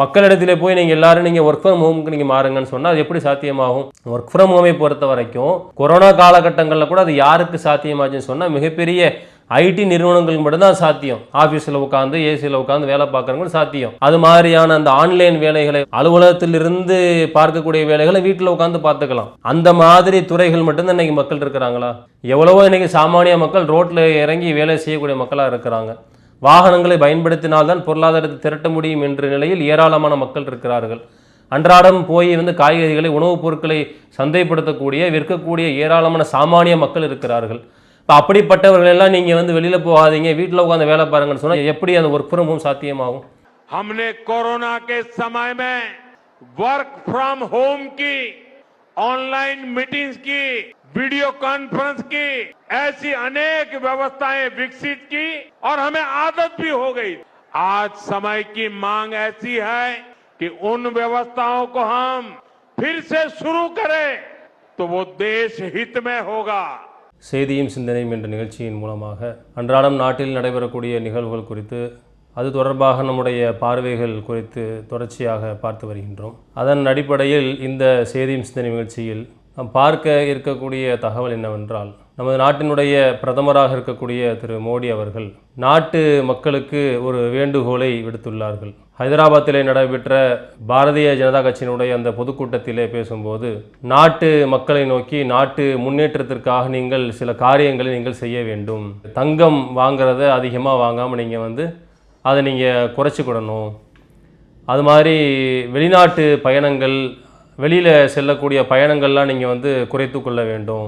மக்களிடத்திலே போய் நீங்கள் எல்லாரும் நீங்கள் ஒர்க் ஃப்ரம் ஹோமுக்கு நீங்கள் மாறுங்கன்னு சொன்னால் அது எப்படி சாத்தியமாகும்? ஒர்க் ஃப்ரம் ஹோமை பொறுத்த வரைக்கும் கொரோனா காலகட்டங்களில் கூட அது யாருக்கு சாத்தியமாச்சுன்னு சொன்னால் மிகப்பெரிய ஐடி நிறுவனங்களுக்கு மட்டும்தான் சாத்தியம். ஆஃபீஸில் உட்காந்து ஏசியில் உட்காந்து வேலை பார்க்குறவங்களும் சாத்தியம். அது மாதிரியான அந்த ஆன்லைன் வேலைகளை அலுவலகத்திலிருந்து பார்க்கக்கூடிய வேலைகளை வீட்டில் உட்காந்து பார்த்துக்கலாம். அந்த மாதிரி துறைகள் மட்டும்தான் இன்றைக்கி மக்கள் இருக்கிறாங்களா? எவ்வளவோ இன்றைக்கி சாமானிய மக்கள் ரோட்டில் இறங்கி வேலை செய்யக்கூடிய மக்களாக இருக்கிறாங்க. வாகனங்களை பயன்படுத்தினால்தான் பொருளாதாரத்தை திரட்ட முடியும் என்ற நிலையில் ஏராளமான மக்கள் இருக்கிறார்கள். அன்றாடம் போய் காய்கறிகளை உணவுப் பொருட்களை சந்தைப்படுத்தக்கூடிய விற்கக்கூடிய ஏராளமான சாமானிய மக்கள் இருக்கிறார்கள். இப்போ அப்படிப்பட்டவர்கள் எல்லாம் நீங்கள் வெளியில் போகாதீங்க வீட்டில் உட்காந்து வேலை பாருங்கன்னு சொன்னால் எப்படி அந்த ஒர்க் ஃப்ரம் ஹோம் சாத்தியமாகும்? हमने कोरोना के समय में वर्क फ्रॉम होम की, ऑनलाइन मीटिंग्स की, वीडियो कॉन्फ्रेंस की, ऐसी अनेक व्यवस्थाएं विकसित की और हमें आदत भी हो गई। आज समय की मांग ऐसी है कि उन व्यवस्थाओं को हम फिर से शुरू करें तो वो देश हित में होगा। செய்தியும் சிந்தனையும் என்ற நிகழ்ச்சியின் மூலமாக அன்றாடம் நாட்டில் நடைபெறக்கூடிய நிகழ்வுகள் குறித்து அது தொடர்பாக நம்முடைய பார்வைகள் குறித்து தொடர்ச்சியாக பார்த்து வருகின்றோம். அதன் அடிப்படையில் இந்த செய்தியும் சிந்தனை நிகழ்ச்சியில் நாம் பார்க்க இருக்கக்கூடிய தகவல் என்னவென்றால், நமது நாட்டினுடைய பிரதமராக இருக்கக்கூடிய திரு மோடி அவர்கள் நாட்டு மக்களுக்கு ஒரு வேண்டுகோளை விடுத்துள்ளார்கள். ஹைதராபாத்திலே நடைபெற்ற பாரதிய ஜனதா கட்சியினுடைய அந்த பொதுக்கூட்டத்திலே பேசும்போது, நாட்டு மக்களை நோக்கி நாட்டு முன்னேற்றத்திற்காக நீங்கள் சில காரியங்களை நீங்கள் செய்ய வேண்டும். தங்கம் வாங்கிறத அதிகமாக வாங்காமல் நீங்கள் அதை நீங்கள் குறைச்சிக்கிடணும். அது மாதிரி வெளிநாட்டு பயணங்கள், வெளியில் செல்லக்கூடிய பயணங்கள்லாம் நீங்கள் குறைத்து கொள்ள வேண்டும்.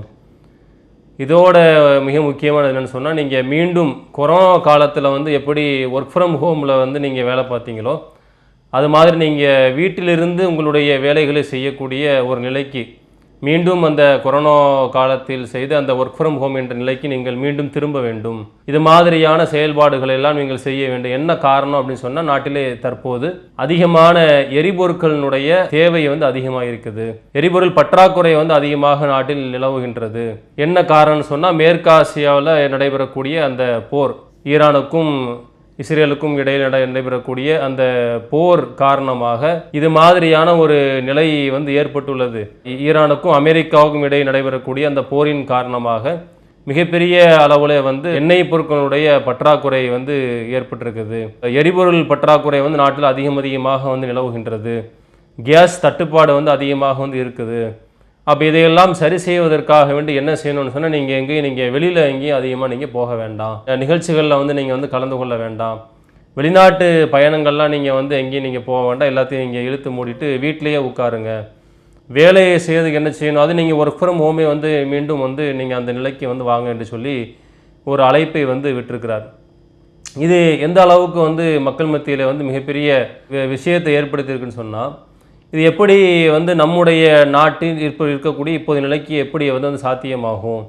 இதோட மிக முக்கியமானது என்னென்னு சொன்னால், நீங்கள் மீண்டும் கொரோனா காலத்தில் எப்படி ஒர்க் ஃப்ரம் ஹோமில் நீங்கள் வேலை பார்த்தீங்களோ அது மாதிரி நீங்கள் வீட்டிலிருந்து உங்களுடைய வேலைகளை செய்யக்கூடிய ஒரு நிலைக்கு மீண்டும் அந்த கொரோனா காலத்தில் செய்த அந்த ஒர்க் ஃப்ரம் ஹோம் என்ற நிலைக்கு நீங்கள் மீண்டும் திரும்ப வேண்டும். இது மாதிரியான செயல்பாடுகளை எல்லாம் நீங்கள் செய்ய வேண்டும். என்ன காரணம் அப்படின்னு சொன்னால், நாட்டிலே தற்போது அதிகமான எரிபொருட்களினுடைய தேவை அதிகமாக இருக்குது. எரிபொருள் பற்றாக்குறை அதிகமாக நாட்டில் நிலவுகின்றது. என்ன காரணம்னு சொன்னால், மேற்காசியாவில் நடைபெறக்கூடிய அந்த போர், ஈரானுக்கும் இஸ்ரேலுக்கும் இடையில் நடைபெறக்கூடிய அந்த போர் காரணமாக இது மாதிரியான ஒரு நிலை ஏற்பட்டுள்ளது. ஈரானுக்கும் அமெரிக்காவுக்கும் இடையே நடைபெறக்கூடிய அந்த போரின் காரணமாக மிகப்பெரிய அளவில் எண்ணெய் பொருட்களுடைய பற்றாக்குறை ஏற்பட்டிருக்குது. எரிபொருள் பற்றாக்குறை நாட்டில் அதிகமாக நிலவுகின்றது. கேஸ் தட்டுப்பாடு அதிகமாக இருக்குது. அப்போ இதையெல்லாம் சரி செய்வதற்காக வேண்டி என்ன செய்யணும்னு சொன்னால், நீங்கள் வெளியில் எங்கேயும் அதிகமாக போக வேண்டாம். நிகழ்ச்சிகளில் நீங்கள் கலந்து கொள்ள வேண்டாம். வெளிநாட்டு பயணங்கள்லாம் நீங்கள் எங்கேயும் போக வேண்டாம். எல்லாத்தையும் நீங்கள் இழுத்து மூடிட்டு வீட்டிலேயே உட்காருங்க. வேலையை செய்யறதுக்கு என்ன செய்யணும், அது நீங்கள் ஒர்க் ஃப்ரம் ஹோமே மீண்டும் நீங்கள் அந்த நிலைக்கு வாங்க என்று சொல்லி ஒரு அழைப்பை விட்டிருக்கிறார். இது எந்த அளவுக்கு மக்கள் மத்தியில் மிகப்பெரிய விஷயத்தை ஏற்படுத்தியிருக்குன்னு சொன்னால், இது எப்படி நம்முடைய நாட்டில் இருக்கக்கூடிய இப்போது நிலைக்கு எப்படி சாத்தியமாகும்?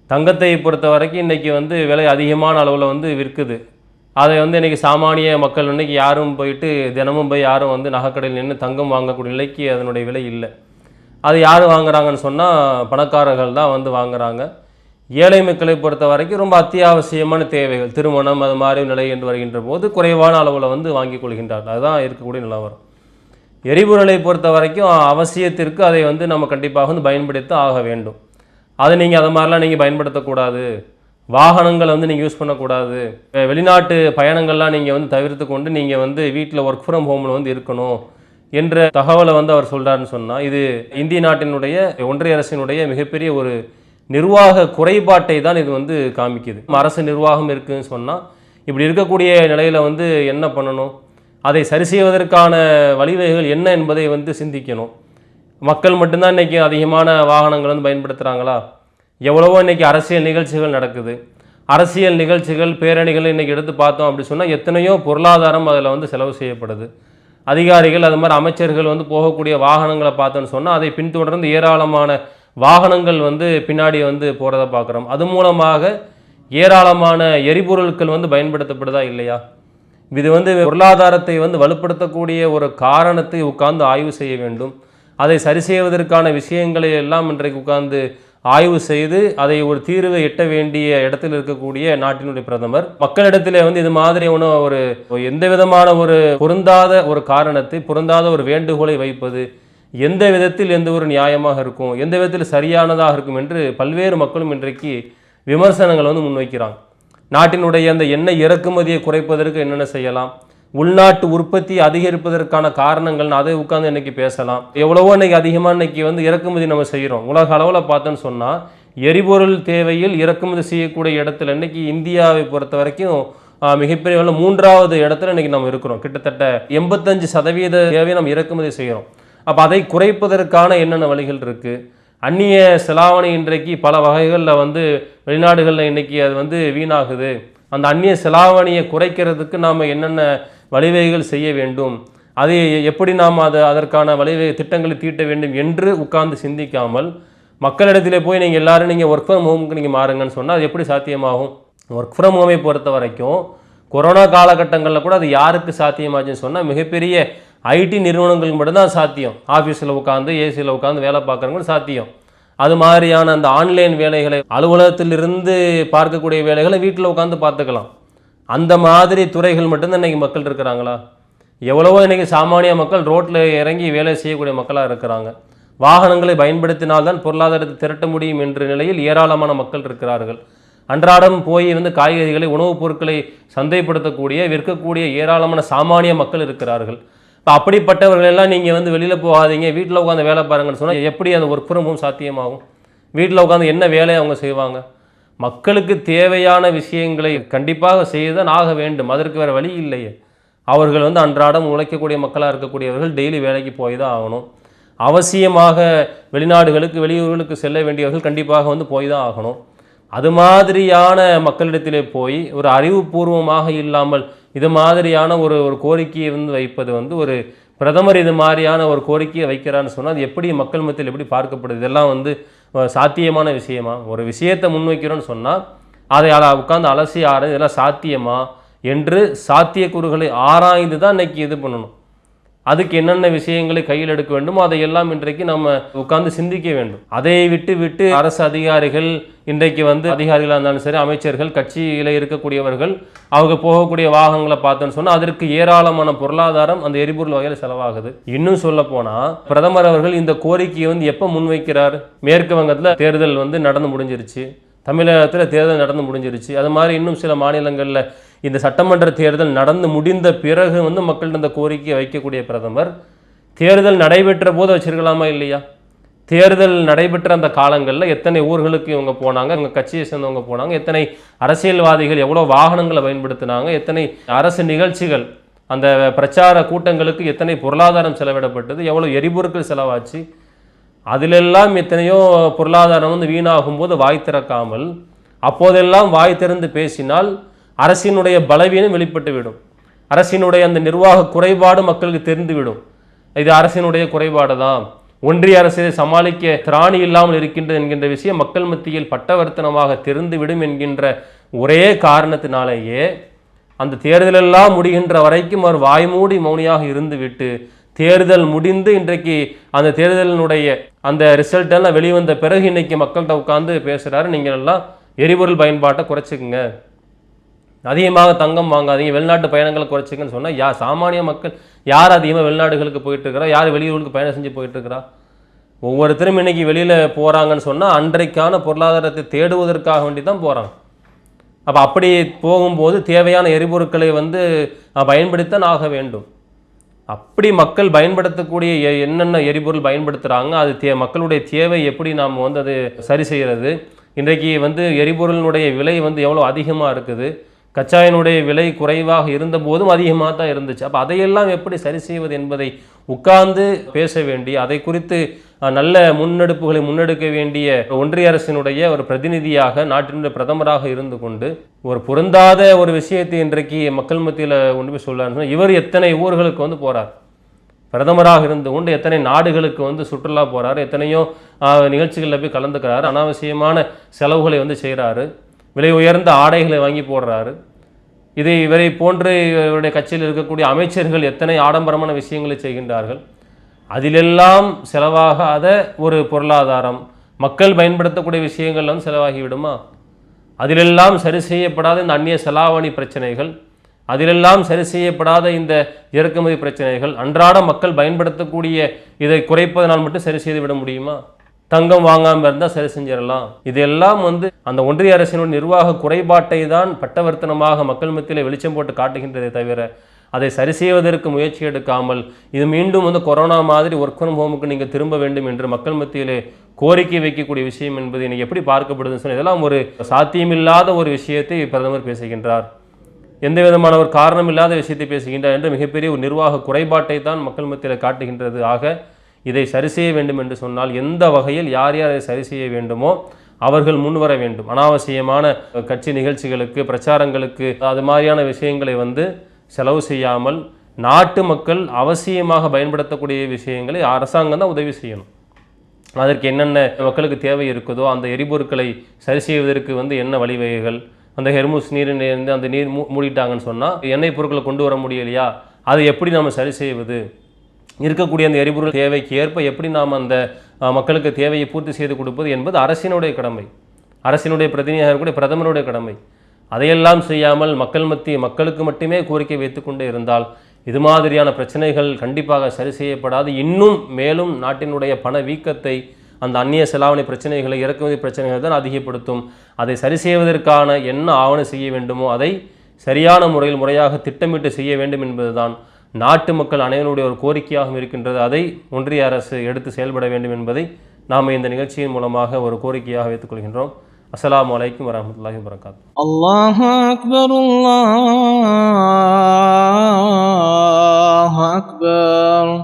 தங்கத்தை பொறுத்த வரைக்கும் இன்றைக்கி விலை அதிகமான அளவில் விற்குது. அதை இன்றைக்கி சாமானிய மக்கள் இன்றைக்கி யாரும் போயிட்டு தினமும் போய் யாரும் நகைக்கடையில் நின்று தங்கம் வாங்கக்கூடிய நிலைக்கு அதனுடைய விலை இல்லை. அது யார் வாங்குறாங்கன்னு சொன்னால், பணக்காரர்கள் தான் வாங்குறாங்க. ஏழை மக்களை பொறுத்த வரைக்கும் ரொம்ப அத்தியாவசியமான தேவைகள், திருமணம் அது மாதிரி நிலை என்று வருகின்ற போது குறைவான அளவில் வாங்கி கொள்கின்றார்கள். அதுதான் இருக்கக்கூடிய நிலவரம். எரிபொருளை பொறுத்த வரைக்கும் அவசியத்திற்கு அதை நம்ம கண்டிப்பாக பயன்படுத்த ஆக வேண்டும். அதை நீங்கள் அது மாதிரிலாம் நீங்கள் பயன்படுத்தக்கூடாது. வாகனங்கள் நீங்கள் யூஸ் பண்ணக்கூடாது. வெளிநாட்டு பயணங்கள்லாம் நீங்கள் தவிர்த்து கொண்டு நீங்கள் வீட்டில் ஒர்க் ஃப்ரம் ஹோமில் இருக்கணும் என்ற தகவலை அவர் சொல்கிறாருன்னு சொன்னால், இது இந்திய நாட்டினுடைய ஒன்றிய அரசினுடைய மிகப்பெரிய ஒரு நிர்வாக குறைபாட்டை தான் இது காமிக்குது. அரசு நிர்வாகம் இருக்குதுன்னு சொன்னால், இப்படி இருக்கக்கூடிய நிலையில் என்ன பண்ணணும், அதை சரி செய்வதற்கான வழிவகைகள் என்ன என்பதை சிந்திக்கணும். மக்கள் மட்டும்தான் இன்றைக்கி அதிகமான வாகனங்கள் பயன்படுத்துகிறாங்களா? எவ்வளவோ இன்றைக்கி அரசியல் நிகழ்ச்சிகள் நடக்குது. அரசியல் நிகழ்ச்சிகள், பேரணிகள் இன்றைக்கி எடுத்து பார்த்தோம் அப்படி சொன்னால் எத்தனையோ பொருளாதாரம் அதில் செலவு செய்யப்படுது. அதிகாரிகள் அது மாதிரி அமைச்சர்கள் போகக்கூடிய வாகனங்களை பார்த்தோன்னு சொன்னால், அதை பின்தொடர்ந்து ஏராளமான வாகனங்கள் பின்னாடி போகிறத பார்க்குறோம். அது மூலமாக ஏராளமான எரிபொருட்கள் பயன்படுத்தப்படுதா இல்லையா? இது பொருளாதாரத்தை வலுப்படுத்தக்கூடிய ஒரு காரணத்தை உட்கார்ந்து ஆய்வு செய்ய வேண்டும். அதை சரி செய்வதற்கான விஷயங்களை எல்லாம் இன்றைக்கு உட்கார்ந்து ஆய்வு செய்து அதை ஒரு தீர்வை எட்ட வேண்டிய இடத்தில் இருக்கக்கூடிய நாட்டினுடைய பிரதமர் மக்களிடத்திலே வந்து இது மாதிரி ஒரு எந்த விதமான ஒரு பொருந்தாத ஒரு காரணத்தை, பொருந்தாத ஒரு வேண்டுகோளை வைப்பது எந்த விதத்தில் எந்த ஒரு நியாயமாக இருக்கும், எந்த விதத்தில் சரியானதாக இருக்கும் என்று பல்வேறு மக்களும் இன்றைக்கு விமர்சனங்கள் வந்து முன்வைக்கிறாங்க. நாட்டினுடைய அந்த எண்ணெய் இறக்குமதியை குறைப்பதற்கு என்னென்ன செய்யலாம், உள்நாட்டு உற்பத்தி அதிகரிப்பதற்கான காரணங்கள் அதை உட்கார்ந்து இன்னைக்கு பேசலாம். எவ்வளவோ இன்னைக்கு அதிகமாக இன்னைக்கு வந்து இறக்குமதி நம்ம செய்கிறோம். உலக அளவில் பார்த்தோன்னு சொன்னால் எரிபொருள் தேவையில் இறக்குமதி செய்யக்கூடிய இடத்துல இன்னைக்கு இந்தியாவை பொறுத்த வரைக்கும் மிகப்பெரிய 3வது இடத்துல இன்னைக்கு நம்ம இருக்கிறோம். கிட்டத்தட்ட 85% தேவையை நம்ம இறக்குமதி செய்கிறோம். அப்போ அதை குறைப்பதற்கான என்னென்ன வழிகள் இருக்குது? அந்நிய செலாவணி இன்றைக்கு பல வகைகளில் வந்து வெளிநாடுகளில் இன்றைக்கி அது வந்து வீணாகுது. அந்த அந்நிய செலாவணியை குறைக்கிறதுக்கு நாம் என்னென்ன வழிவகைகள் செய்ய வேண்டும், அது எப்படி நாம் அதற்கான வழிவகை திட்டங்களை தீட்ட வேண்டும் என்று உட்கார்ந்து சிந்திக்காமல் மக்களிடத்திலே போய் நீங்கள் எல்லாரும் நீங்கள் ஒர்க் ஃப்ரம் ஹோமுக்கு நீங்கள் மாறுங்கன்னு சொன்னால் அது எப்படி சாத்தியமாகும்? ஒர்க் ஃப்ரம் ஹோமை பொறுத்த வரைக்கும் கொரோனா காலகட்டங்களில் கூட அது யாருக்கு சாத்தியமாச்சுன்னு சொன்னால் மிகப்பெரிய ஐடி நிறுவனங்களுக்கு மட்டும்தான் சாத்தியம். ஆஃபீஸில் உட்காந்து ஏசியில் உட்காந்து வேலை பார்க்குறவங்களும் சாத்தியம். அது மாதிரியான அந்த ஆன்லைன் வேலைகளை, அலுவலகத்திலிருந்து பார்க்கக்கூடிய வேலைகளை வீட்டில் உட்காந்து பார்த்துக்கலாம். அந்த மாதிரி துறைகள் மட்டும்தான் இன்றைக்கி மக்கள் இருக்கிறாங்களா? எவ்வளவோ இன்றைக்கி சாமானிய மக்கள் ரோட்டில் இறங்கி வேலை செய்யக்கூடிய மக்களாக இருக்கிறாங்க. வாகனங்களை பயன்படுத்தினால்தான் பொருளாதாரத்தை திரட்ட முடியும் என்ற நிலையில் ஏராளமான மக்கள் இருக்கிறார்கள். அன்றாடம் போய் வந்து காய்கறிகளை, உணவுப் பொருட்களை சந்தைப்படுத்தக்கூடிய, விற்கக்கூடிய ஏராளமான சாமானிய மக்கள் இருக்கிறார்கள். இப்போ அப்படிப்பட்டவர்களெல்லாம் நீங்கள் வந்து வெளியில் போகாதீங்க, வீட்டில் உட்காந்து வேலை பாருங்கன்னு சொன்னால் எப்படி அந்த ஒர்க் ஃப்ரம் ஹோம் சாத்தியமாகும்? வீட்டில் உட்காந்து என்ன வேலையை அவங்க செய்வாங்க? மக்களுக்கு தேவையான விஷயங்களை கண்டிப்பாக செய்துதான் ஆக வேண்டும். அதற்கு வேறு வழி இல்லையே. அவர்கள் வந்து அன்றாடம் உழைக்கக்கூடிய மக்களாக இருக்கக்கூடியவர்கள் டெய்லி வேலைக்கு போய் தான் ஆகணும். அவசியமாக வெளிநாடுகளுக்கு, வெளியூர்களுக்கு செல்ல வேண்டியவர்கள் கண்டிப்பாக வந்து போய் தான் ஆகணும். அது மாதிரியான மக்களிடத்திலே போய் ஒரு அறிவுபூர்வமாக இல்லாமல் இது மாதிரியான ஒரு கோரிக்கையை வந்து வைப்பது வந்து ஒரு பிரதமர் இது மாதிரியான ஒரு கோரிக்கையை வைக்கிறான்னு சொன்னால் அது எப்படி மக்கள் மத்தியில் எப்படி பார்க்கப்படுது? இதெல்லாம் வந்து சாத்தியமான விஷயமா? ஒரு விஷயத்தை முன்வைக்கிறோன்னு சொன்னால் அதை உட்காந்து அலசி ஆராய்ந்து இதெல்லாம் சாத்தியமா என்று சாத்தியக்கூறுகளை ஆராய்ந்து தான் இன்றைக்கி இது பண்ணணும். அதுக்கு என்னென்ன விஷயங்களை கையில் எடுக்க வேண்டுமோ அதையெல்லாம் இன்றைக்கு நம்ம உட்கார்ந்து சிந்திக்க வேண்டும். அதை விட்டு அரசு அதிகாரிகள் இன்றைக்கு வந்து அதிகாரிகளாக இருந்தாலும் சரி, அமைச்சர்கள், கட்சியில் இருக்கக்கூடியவர்கள் அவங்க போகக்கூடிய வாகனங்களை பார்த்தோன்னு சொன்னால் அதற்கு ஏராளமான பொருளாதாரம் அந்த எரிபொருள் வகையில் செலவாகுது. இன்னும் சொல்ல போனால் பிரதமர் அவர்கள் இந்த கோரிக்கையை வந்து எப்போ முன்வைக்கிறார்? மேற்கு வங்கத்தில் தேர்தல் வந்து நடந்து முடிஞ்சிருச்சு, தமிழகத்தில் தேர்தல் நடந்து முடிஞ்சிருச்சு. அது மாதிரி இன்னும் சில மாநிலங்களில் இந்த சட்டமன்ற தேர்தல் நடந்து முடிந்த பிறகு வந்து மக்கள்கிட்ட இந்த கோரிக்கையை வைக்கக்கூடிய பிரதமர் தேர்தல் நடைபெற்ற போது வச்சிருக்கலாமா இல்லையா? தேர்தல் நடைபெற்ற அந்த காலங்களில் எத்தனை ஊர்களுக்கு இவங்க போனாங்க, இவங்க கட்சியை சேர்ந்தவங்க போனாங்க, எத்தனை அரசியல்வாதிகள் எவ்வளோ வாகனங்களை பயன்படுத்தினாங்க, எத்தனை அரசு நிகழ்ச்சிகள், அந்த பிரச்சார கூட்டங்களுக்கு எத்தனை பொருளாதாரம் செலவிடப்பட்டது, எவ்வளோ எரிபொருட்கள் செலவாச்சு, அதிலெல்லாம் எத்தனையோ பொருளாதாரம் வந்து வீணாகும் போது வாய் திறக்காமல் அப்போதெல்லாம் வாய் திறந்து பேசினால் அரசினுடைய பலவீனம் வெளிப்பட்டுவிடும். அரசினுடைய அந்த நிர்வாக குறைபாடு மக்களுக்கு தெரிந்துவிடும். இது அரசினுடைய குறைபாடு தான், ஒன்றிய அரசை சமாளிக்க திராணி இல்லாமல் இருக்கின்றது என்கின்ற விஷயம் மக்கள் மத்தியில் பட்டவர்த்தனமாக தெரிந்துவிடும் என்கின்ற ஒரே காரணத்தினாலேயே அந்த தேர்தலெல்லாம் முடிகின்ற வரைக்கும் அவர் வாய்மூடி மௌனியாக இருந்துவிட்டு தேர்தல் முடிந்து இன்றைக்கு அந்த தேர்தலினுடைய அந்த ரிசல்ட் எல்லாம் வெளிவந்த பிறகு இன்னைக்கு மக்கள்கிட்ட உட்காந்து பேசுகிறாரு, நீங்கள் எல்லாம் எரிபொருள் பயன்பாட்டை குறைச்சிக்குங்க, அதிகமாக தங்கம் வாங்காதீங்க, வெளிநாட்டு பயணங்களை குறைச்சிங்கன்னு சொன்னால் சாமானிய மக்கள் யார் அதிகமாக வெளிநாடுகளுக்கு போயிட்டு இருக்கிறா, யார் வெளியூர்களுக்கு பயணம் செஞ்சு போயிட்டு இருக்கிறா? ஒவ்வொருத்தரும் இன்னைக்கு வெளியில் போகிறாங்கன்னு சொன்னால் அன்றைக்கான பொருளாதாரத்தை தேடுவதற்காக வேண்டி தான் போகிறாங்க. அப்போ அப்படி போகும்போது தேவையான எரிபொருட்களை வந்து பயன்படுத்ததான் ஆக வேண்டும். அப்படி மக்கள் பயன்படுத்தக்கூடிய என்னென்ன எரிபொருள் பயன்படுத்துகிறாங்க, அது மக்களுடைய தேவை எப்படி நாம் வந்து அது சரி செய்கிறது? இன்றைக்கு வந்து எரிபொருளினுடைய விலை வந்து எவ்வளோ அதிகமாக இருக்குது, கச்சாயினுடைய விலை குறைவாக இருந்த போதும் அதிகமாக தான் இருந்துச்சு. அப்போ அதையெல்லாம் எப்படி சரி செய்வது என்பதை உட்கார்ந்து பேச வேண்டிய, அதை குறித்து நல்ல முன்னெடுப்புகளை முன்னெடுக்க வேண்டிய ஒன்றிய அரசினுடைய ஒரு பிரதிநிதியாக, நாட்டினுடைய பிரதமராக இருந்து கொண்டு ஒரு பொருந்தாத ஒரு விஷயத்தை இன்றைக்கு மக்கள் மத்தியில் கொண்டு போய் சொல்றாருன்னா, இவர் எத்தனை ஊர்களுக்கு வந்து போகிறார், பிரதமராக இருந்து கொண்டு எத்தனை நாடுகளுக்கு வந்து சுற்றுலா போகிறாரு, எத்தனையோ நிகழ்ச்சிகளில் போய் கலந்துக்கிறாரு, அனாவசியமான செலவுகளை வந்து செய்கிறாரு, விலை உயர்ந்த ஆடைகளை வாங்கி போடுறாரு. இவரை போன்று இவருடைய கட்சியில் இருக்கக்கூடிய அமைச்சர்கள் எத்தனை ஆடம்பரமான விஷயங்களை செய்கின்றார்கள். அதிலெல்லாம் செலவாகாத ஒரு பொருளாதாரம், மக்கள் பயன்படுத்தக்கூடிய விஷயங்கள் வந்து செலவாகிவிடுமா? அதிலெல்லாம் சரி செய்யப்படாத இந்த அந்நிய செலாவணி பிரச்சனைகள், அதிலெல்லாம் சரி செய்யப்படாத இந்த இறக்குமதி பிரச்சனைகள், அன்றாட மக்கள் பயன்படுத்தக்கூடிய இதை குறைப்பதனால் மட்டும் சரி செய்து விட முடியுமா? தங்கம் வாங்காமல் இருந்தால் சரி செஞ்சிடலாம். இதெல்லாம் வந்து அந்த ஒன்றிய அரசினுடைய நிர்வாக குறைபாட்டை தான் பட்டவர்த்தனமாக மக்கள் மத்தியில் வெளிச்சம் போட்டு காட்டுகின்றதை தவிர அதை சரி செய்வதற்கு முயற்சி எடுக்காமல் இது மீண்டும் வந்து கொரோனா மாதிரி ஒர்க் ஃப்ரம் ஹோமுக்கு நீங்கள் திரும்ப வேண்டும் என்று மக்கள் மத்தியிலே கோரிக்கை வைக்கக்கூடிய விஷயம் என்பது இன்னைக்கு எப்படி பார்க்கப்படுதுன்னு சொன்னால் இதெல்லாம் ஒரு சாத்தியமில்லாத ஒரு விஷயத்தை பிரதமர் பேசுகின்றார். எந்த விதமான ஒரு காரணம் இல்லாத விஷயத்தை பேசுகின்றார் என்று மிகப்பெரிய ஒரு நிர்வாக குறைபாட்டை தான் மக்கள் மத்தியில் காட்டுகின்றது. ஆக இதை சரி செய்ய வேண்டும் என்று சொன்னால் எந்த வகையில் யார் யார் அதை சரி செய்ய வேண்டுமோ அவர்கள் முன்வர வேண்டும். அனாவசியமான கட்சி நிகழ்ச்சிகளுக்கு, பிரச்சாரங்களுக்கு, அது மாதிரியான விஷயங்களை வந்து செலவு செய்யாமல் நாட்டு மக்கள் அவசியமாக பயன்படுத்தக்கூடிய விஷயங்களை அரசாங்கம் தான் உதவி செய்யணும். அதற்கு என்னென்ன மக்களுக்கு தேவை இருக்குதோ அந்த எரிபொருட்களை சரி செய்வதற்கு வந்து என்ன வழிவகைகள், அந்த ஹெர்முஸ் நீரிலிருந்து அந்த நீர் மூடிட்டாங்கன்னு சொன்னால் எண்ணெய் பொருட்களை கொண்டு வர முடியலையா, அதை எப்படி நம்ம சரி செய்வது, இருக்கக்கூடிய அந்த எரிபொருள் தேவைக்கு ஏற்ப எப்படி நாம் அந்த மக்களுக்கு தேவையை பூர்த்தி செய்து கொடுப்பது என்பது அரசினுடைய கடமை, அரசினுடைய பிரதிநிதியாக இருக்கக்கூடிய பிரதமருடைய கடமை. அதையெல்லாம் செய்யாமல் மக்களுக்கு மட்டுமே கோரிக்கை வைத்துக்கொண்டே இருந்தால் இது மாதிரியான பிரச்சனைகள் கண்டிப்பாக சரி செய்யப்படாது. இன்னும் மேலும் நாட்டினுடைய பண வீக்கத்தை, அந்த அந்நிய செலாவணி பிரச்சனைகளை, இறக்குமதி பிரச்சனைகளை தான் அதிகப்படுத்தும். அதை சரி செய்வதற்கான என்ன ஆவணம் செய்ய வேண்டுமோ அதை சரியான முறையில் முறையாக திட்டமிட்டு செய்ய வேண்டும் என்பதுதான் நாட்டு மக்கள் அனைவருடைய ஒரு கோரிக்கையாகவும் இருக்கின்றது. அதை ஒன்றிய அரசு எடுத்து செயல்பட வேண்டும் என்பதை நாம் இந்த நிகழ்ச்சியின் மூலமாக ஒரு கோரிக்கையாக வைத்துக் கொள்கின்றோம். அஸ்ஸலாமு அலைக்கும் வரஹ்மத்துல்லாஹி வபரகாத்துஹு. அல்லாஹு அக்பர், அல்லாஹு அக்பர்.